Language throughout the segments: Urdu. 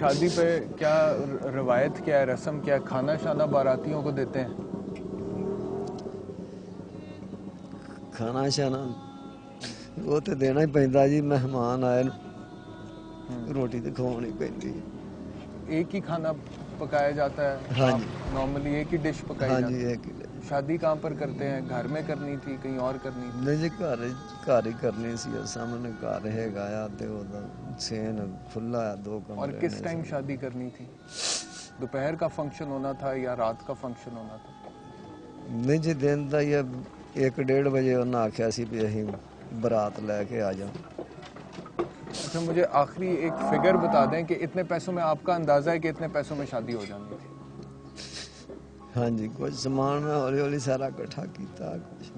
شادی پہ کیا روایت کیا ہے، رسم کیا ہے، کھانا شانا باراتیوں کو دیتے ہیں؟ کھانا شانا وہ تو دینا ہی پہنتا جی، مہمان آئے روٹی تو کھوانی پہنتی۔ ایک ہی کھانا پکایا جاتا ہے؟ ہاں آپ جی، نارملی ایک ہی ڈش پکائی ہاں جاتی جی، ہے؟ ایک ہی۔ شادی کہاں پر کرتے ہیں؟ گھر میں کرنی تھی، کہیں اور کرنی تھی؟ نہیں جی، گھر ہی کرنی سی، سامنے گھر ہے گایا تے سین کھلا ہے، 2 کمرے۔ اور کس ٹائم شادی کرنی تھی؟ دوپہر کا فنکشن ہونا تھا یا رات کا فنکشن ہونا تھا؟ نہیں جی، دن دا ہی 1-1:30 بجے انہوں نے آخیا سی بھی اہیں برات لے کے آ جاؤ۔ اچھا، مجھے آخری ایک فگر بتا دیں کہ اتنے پیسوں میں آپ کا اندازہ ہے کہ اتنے پیسوں میں شادی ہو جانی تھی؟ ہاں جی، کچھ سامان میں ہولی ہولی سارا اکٹھا کیتا،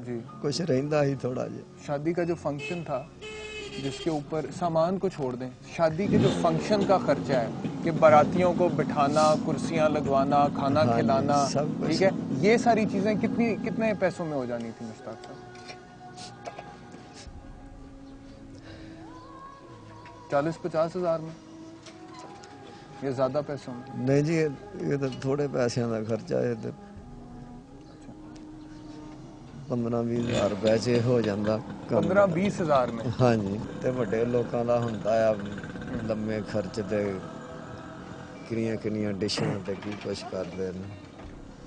جی، کچھ رہندا ہی تھوڑا جی۔ شادی کا جو فنکشن تھا جس کے اوپر سامان کو چھوڑ دیں، شادی کے جو فنکشن کا خرچہ ہے کہ باراتیوں کو بٹھانا، کرسیاں لگوانا، کھانا ہاں جی، کھلانا، سب کچھ۔ ٹھیک ہے، یہ ساری چیزیں کتنے پیسوں میں ہو جانی تھی مشتاق صاحب؟ 40-50 ہزار میں یا زیادہ پیسوں میں؟ نہیں جی، یہ تو تھوڑے پیسوں کا خرچہ ہے، 15-20 ہزار روپے سے ہو جاتا۔ 15-20 ہزار میں؟ ہاں جی، تے وڈے لوکاں دا ہوندا ہے لمے خرچ تے کنیاں ڈشاں تے کی کچھ کردے نے۔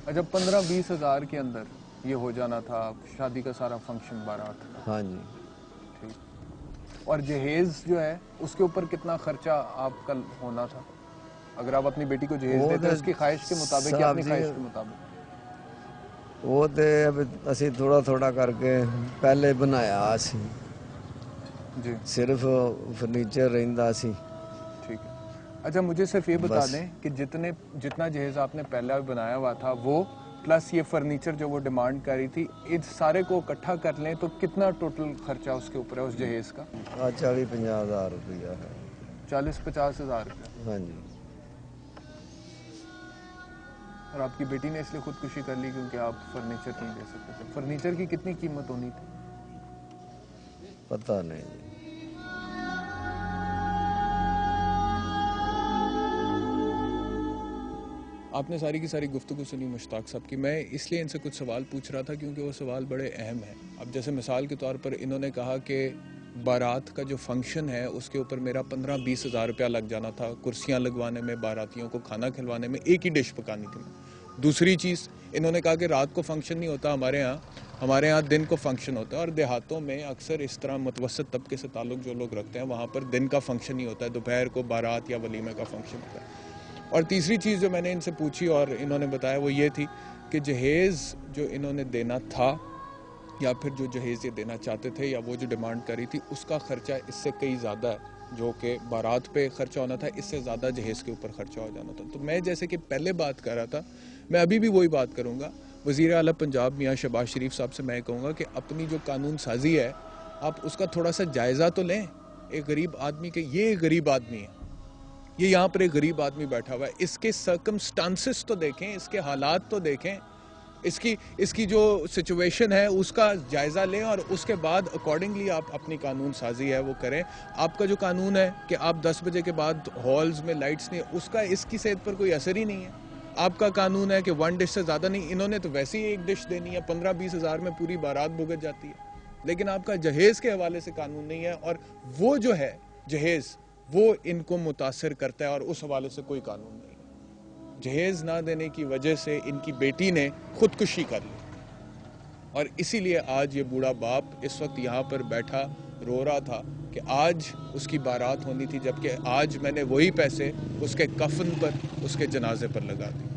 اچھا، 15-20 ہزار کے اندر یہ ہو جانا تھا شادی کا سارا فنکشن، بارات کا؟ ہاں جی۔ ٹھیک، اور جہیز جو ہے اس کے اوپر کتنا خرچہ آپ کا ہونا تھا اگر آپ اپنی بیٹی کو جہیز وہ دیتے اس کی خواہش کے مطابق یا اپنی خواہش کے مطابق؟ وہ تے اسی تھوڑا تھوڑا کر کے پہلے بنایا سی، جی صرف فرنیچر رہندا سی۔ ٹھیک ہے، اچھا مجھے صرف یہ بتا بس دیں کہ جتنا جہیز آپ نے پہلا بنایا ہوا تھا وہ پلس یہ فرنیچر جو وہ ڈیمانڈ کر رہی تھی، اس سارے کو اکٹھا کر لیں تو کتنا ٹوٹل خرچہ اس کے اوپر ہے اس جہیز کا؟ 40-50 ہزار روپیہ ہے۔ 40-50 ہزار روپیہ؟ ہاں جی۔ اور آپ کی بیٹی نے اس لیے خودکشی کر لی کیونکہ آپ فرنیچر نہیں دے سکتے تھے؟ فرنیچر کی کتنی قیمت ہونی تھی؟ پتہ نہیں جی۔ آپ نے ساری کی ساری گفتگو سنی مشتاق صاحب کی، میں اس لیے ان سے کچھ سوال پوچھ رہا تھا کیونکہ وہ سوال بڑے اہم ہیں۔ اب جیسے مثال کے طور پر انہوں نے کہا کہ بارات کا جو فنکشن ہے اس کے اوپر میرا 15-20 ہزار روپیہ لگ جانا تھا، کرسیاں لگوانے میں، باراتیوں کو کھانا کھلوانے میں، ایک ہی ڈش پکانی تھی۔ دوسری چیز انہوں نے کہا کہ رات کو فنکشن نہیں ہوتا ہمارے ہاں دن کو فنکشن ہوتا ہے، اور دیہاتوں میں اکثر اس طرح متوسط طبقے سے تعلق جو لوگ رکھتے ہیں وہاں پر دن کا فنکشن نہیں ہوتا ہے، دوپہر کو بارات یا ولیمے کا فنکشن ہوتا ہے۔ اور تیسری چیز جو میں نے ان سے پوچھی اور انہوں نے بتایا وہ یہ تھی کہ جہیز جو انہوں نے دینا تھا یا پھر جو جہیز یہ دینا چاہتے تھے یا وہ جو ڈیمانڈ کری تھی اس کا خرچہ اس سے کئی زیادہ ہے، جو کہ بارات پہ خرچہ ہونا تھا اس سے زیادہ جہیز کے اوپر خرچہ ہو جانا تھا۔ تو میں جیسے کہ پہلے بات کر رہا تھا، میں ابھی بھی وہی بات کروں گا، وزیر اعلیٰ پنجاب میاں شہباز شریف صاحب سے میں کہوں گا کہ اپنی جو قانون سازی ہے آپ اس کا تھوڑا سا جائزہ تو لیں۔ ایک غریب آدمی کے، یہ ایک غریب آدمی ہے، یہ یہاں پر ایک غریب آدمی بیٹھا ہوا ہے، اس کے سرکمسٹانسز تو دیکھیں، اس کے حالات تو دیکھیں، اس کی جو سچویشن ہے اس کا جائزہ لیں اور اس کے بعد اکارڈنگلی آپ اپنی قانون سازی ہے وہ کریں۔ آپ کا جو قانون ہے کہ آپ 10 بجے کے بعد ہالز میں لائٹس نہیں، اس کا اس کی صحت پر کوئی اثر ہی نہیں ہے۔ آپ کا قانون ہے کہ 1 ڈش سے زیادہ نہیں، انہوں نے تو ویسے ہی ایک ڈش دینی ہے، 15-20 ہزار میں پوری بارات بھگت جاتی ہے، لیکن آپ کا جہیز کے حوالے سے قانون نہیں ہے، اور وہ جو ہے جہیز وہ ان کو متاثر کرتا ہے اور اس حوالے سے کوئی قانون نہیں ہے۔ جہیز نہ دینے کی وجہ سے ان کی بیٹی نے خودکشی کر لی، اور اسی لیے آج یہ بوڑھا باپ اس وقت یہاں پر بیٹھا رو رہا تھا کہ آج اس کی بارات ہونی تھی، جبکہ آج میں نے وہی پیسے اس کے کفن پر، اس کے جنازے پر لگا دی۔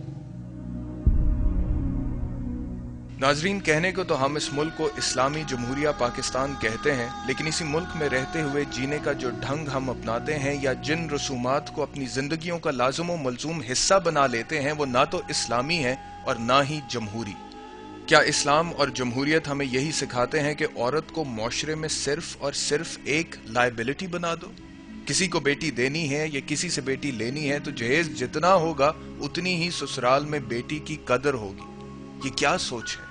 ناظرین، کہنے کو تو ہم اس ملک کو اسلامی جمہوریہ پاکستان کہتے ہیں، لیکن اسی ملک میں رہتے ہوئے جینے کا جو ڈھنگ ہم اپناتے ہیں یا جن رسومات کو اپنی زندگیوں کا لازم و ملزوم حصہ بنا لیتے ہیں وہ نہ تو اسلامی ہیں اور نہ ہی جمہوری۔ کیا اسلام اور جمہوریت ہمیں یہی سکھاتے ہیں کہ عورت کو معاشرے میں صرف اور صرف ایک لائبلٹی بنا دو؟ کسی کو بیٹی دینی ہے یا کسی سے بیٹی لینی ہے تو جہیز جتنا ہوگا اتنی ہی سسرال میں بیٹی کی قدر ہوگی۔ یہ کیا سوچ ہے؟